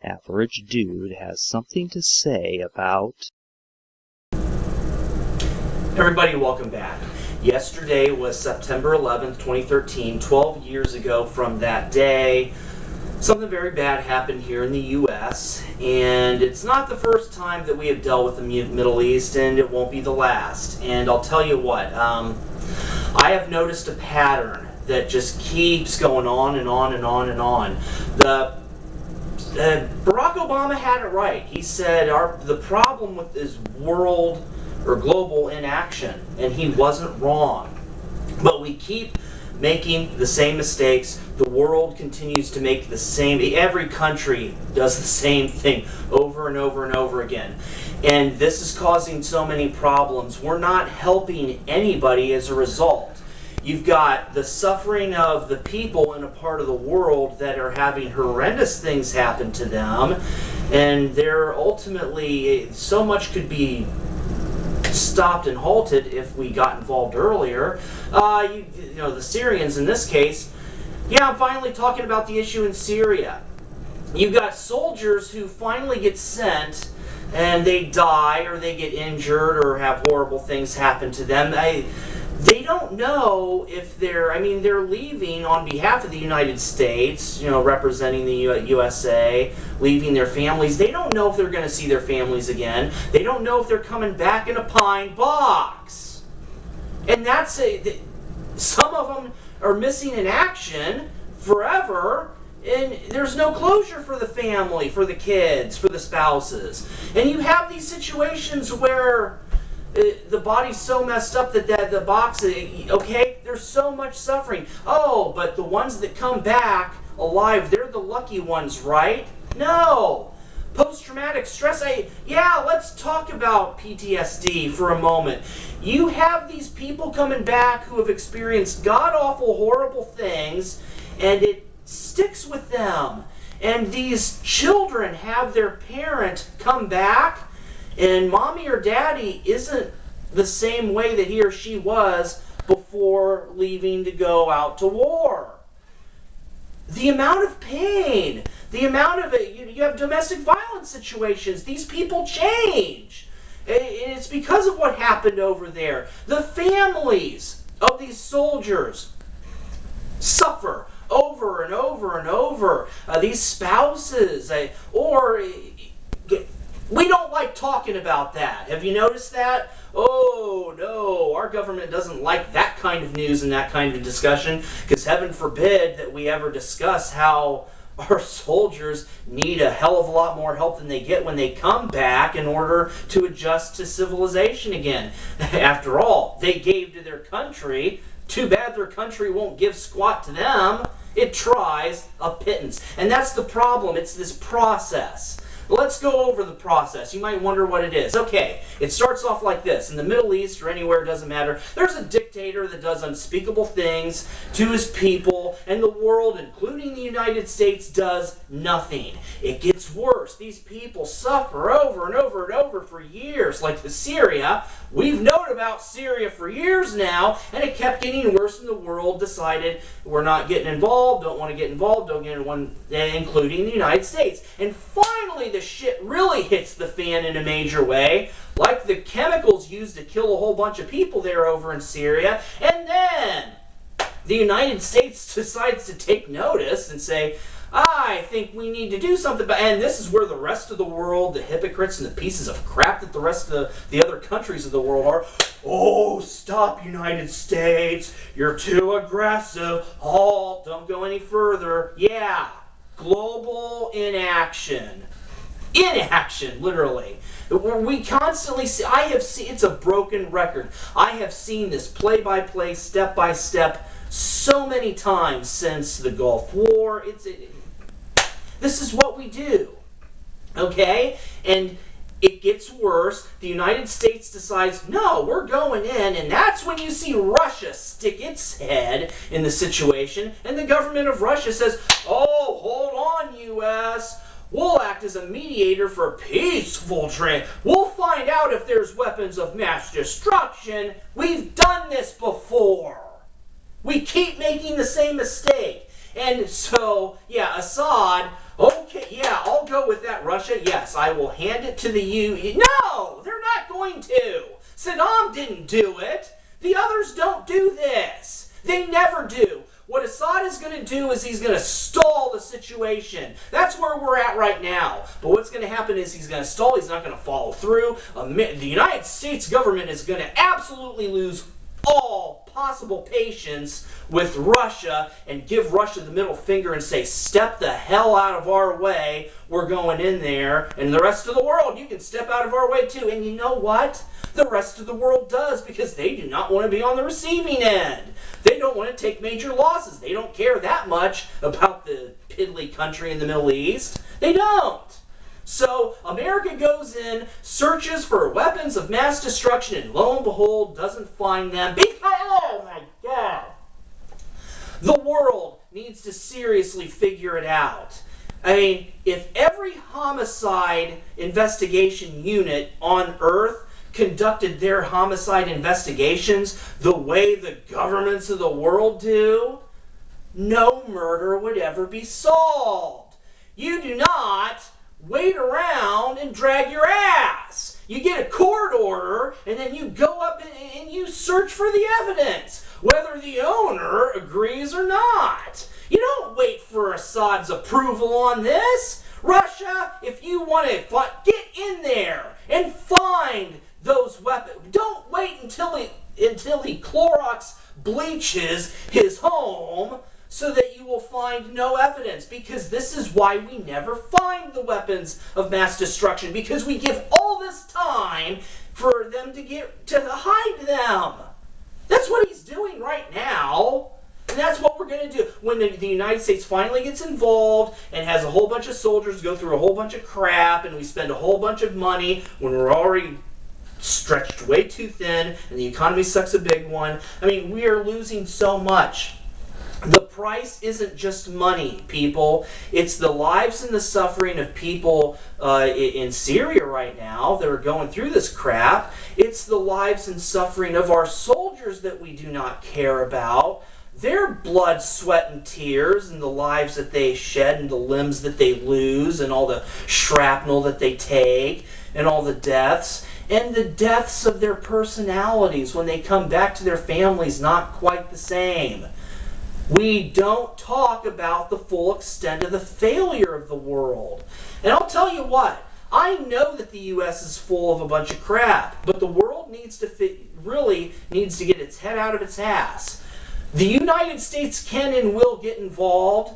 Average Dude has something to say about... Everybody, welcome back. Yesterday was September 11th, 2013, 12 years ago from that day. Something very bad happened here in the U.S., and it's not the first time that we have dealt with the Middle East, and it won't be the last. And I'll tell you what, I have noticed a pattern that just keeps going on and on and on and on. Barack Obama had it right. He said the problem with this world or global inaction, and he wasn't wrong. But we keep making the same mistakes. The world continues to make the same. Every country does the same thing over and over and over again. And this is causing so many problems. We're not helping anybody as a result. You've got the suffering of the people in a part of the world that are having horrendous things happen to them, and they're ultimately, so much could be stopped and halted if we got involved earlier. You know, the Syrians in this case. Yeah, I'm finally talking about the issue in Syria. You've got soldiers who finally get sent and they die or they get injured or have horrible things happen to them. They don't know if they're leaving on behalf of the United States, you know, representing the USA, leaving their families. They don't know if they're going to see their families again. They don't know if they're coming back in a pine box. And some of them are missing in action forever, and there's no closure for the family, for the kids, for the spouses. And you have these situations where the body's so messed up that the box, okay, there's so much suffering. Oh, but the ones that come back alive, they're the lucky ones, right? No. Post-traumatic stress, let's talk about PTSD for a moment. You have these people coming back who have experienced god-awful, horrible things, and it sticks with them. And these children have their parent come back, and mommy or daddy isn't the same way that he or she was before leaving to go out to war. The amount of pain, the amount of it, you have domestic violence situations. These people change. It's because of what happened over there. The families of these soldiers suffer over and over and over. These spouses, we don't like talking about that. Have you noticed that? Oh, no, our government doesn't like that kind of news and that kind of discussion, because heaven forbid that we ever discuss how our soldiers need a hell of a lot more help than they get when they come back in order to adjust to civilization again. After all, they gave to their country. Too bad their country won't give squat to them. It tries a pittance. And that's the problem. It's this process. Let's go over the process. You might wonder what it is. Okay, it starts off like this. In the Middle East or anywhere, it doesn't matter. There's a dictator that does unspeakable things to his people, and the world, including the United States, does nothing. It gets worse. These people suffer over and over and over for years, like the Syria. We've known about Syria for years now, and it kept getting worse, and the world decided we're not getting involved, don't want to get involved, don't get involved, including the United States. And finally, the shit really hits the fan in a major way, like the chemicals used to kill a whole bunch of people there over in Syria, and then the United States decides to take notice and say, I think we need to do something. And this is where the rest of the world, the hypocrites and the pieces of crap that the rest of the other countries of the world are, oh, stop, United States, you're too aggressive, halt, don't go any further. Yeah, global inaction. Inaction, literally. We constantly see, it's a broken record. I have seen this play-by-play, step-by-step, so many times since the Gulf War. This is what we do, okay? And it gets worse. The United States decides, no, we're going in, and that's when you see Russia stick its head in the situation, and the government of Russia says, oh, hold on, U.S., we'll act as a mediator for peaceful trade. We'll find out if there's weapons of mass destruction. We've done this before. We keep making the same mistake. And so, yeah, Assad, okay, yeah, I'll go with that, Russia, yes, I will hand it to the U. No, they're not going to. Saddam didn't do it. The others don't do this. They never do. What Assad is going to do is he's going to stall the situation. That's where we're at right now. But what's going to happen is he's going to stall. He's not going to follow through. The United States government is going to absolutely lose all possible patience with Russia and give Russia the middle finger and say, step the hell out of our way. We're going in there. And the rest of the world, you can step out of our way too. And you know what? The rest of the world does, because they do not want to be on the receiving end. They don't want to take major losses. They don't care that much about the piddly country in the Middle East. They don't. So America goes in, searches for weapons of mass destruction, and lo and behold, doesn't find them. Because, oh my God. The world needs to seriously figure it out. I mean, if every homicide investigation unit on Earth conducted their homicide investigations the way the governments of the world do, no murder would ever be solved. You do not wait around and drag your ass. You get a court order, and then you go up and you search for the evidence, whether the owner agrees or not. You don't wait for Assad's approval on this. Russia, if you want to get in there and find those weapons. Don't wait until he Clorox bleaches his home so that you will find no evidence, because this is why we never find the weapons of mass destruction, because we give all this time for them to hide them. That's what he's doing right now. And that's what we're going to do. When the United States finally gets involved and has a whole bunch of soldiers go through a whole bunch of crap, and we spend a whole bunch of money when we're already stretched way too thin and the economy sucks a big one. I mean, we are losing so much. The price isn't just money, people. It's the lives and the suffering of people in Syria right now that are going through this crap. It's the lives and suffering of our soldiers that we do not care about. Their blood, sweat, and tears, and the lives that they shed, and the limbs that they lose, and all the shrapnel that they take, and all the deaths. And the deaths of their personalities when they come back to their families, not quite the same. We don't talk about the full extent of the failure of the world. And I'll tell you what, I know that the U.S. is full of a bunch of crap, but the world really needs to get its head out of its ass. The United States can and will get involved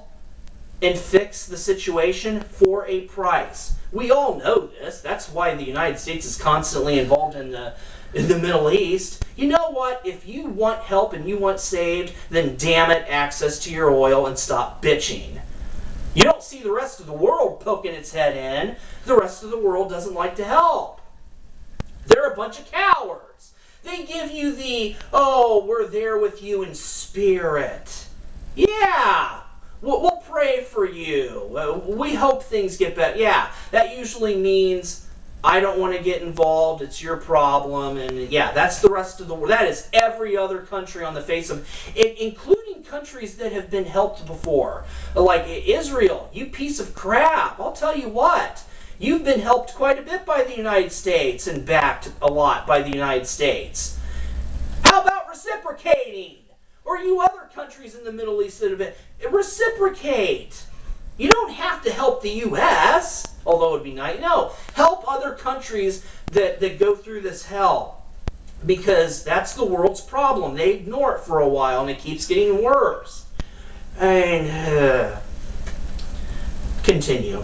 and fix the situation for a price. We all know this. That's why the United States is constantly involved in the Middle East. You know what? If you want help and you want saved, then damn it, access to your oil and stop bitching. You don't see the rest of the world poking its head in. The rest of the world doesn't like to help. They're a bunch of cowards. They give you the, oh, we're there with you in spirit. Yeah. We'll pray for you. We hope things get better. Yeah, that usually means I don't want to get involved. It's your problem. And yeah, that's the rest of the world. That is every other country on the face of it, including countries that have been helped before. Like Israel, you piece of crap. I'll tell you what. You've been helped quite a bit by the United States and backed a lot by the United States. How about reciprocating? Or you other countries in the Middle East that have been, reciprocate. You don't have to help the U.S., although it would be nice. No, help other countries that go through this hell, because that's the world's problem. They ignore it for a while, and it keeps getting worse. And continue.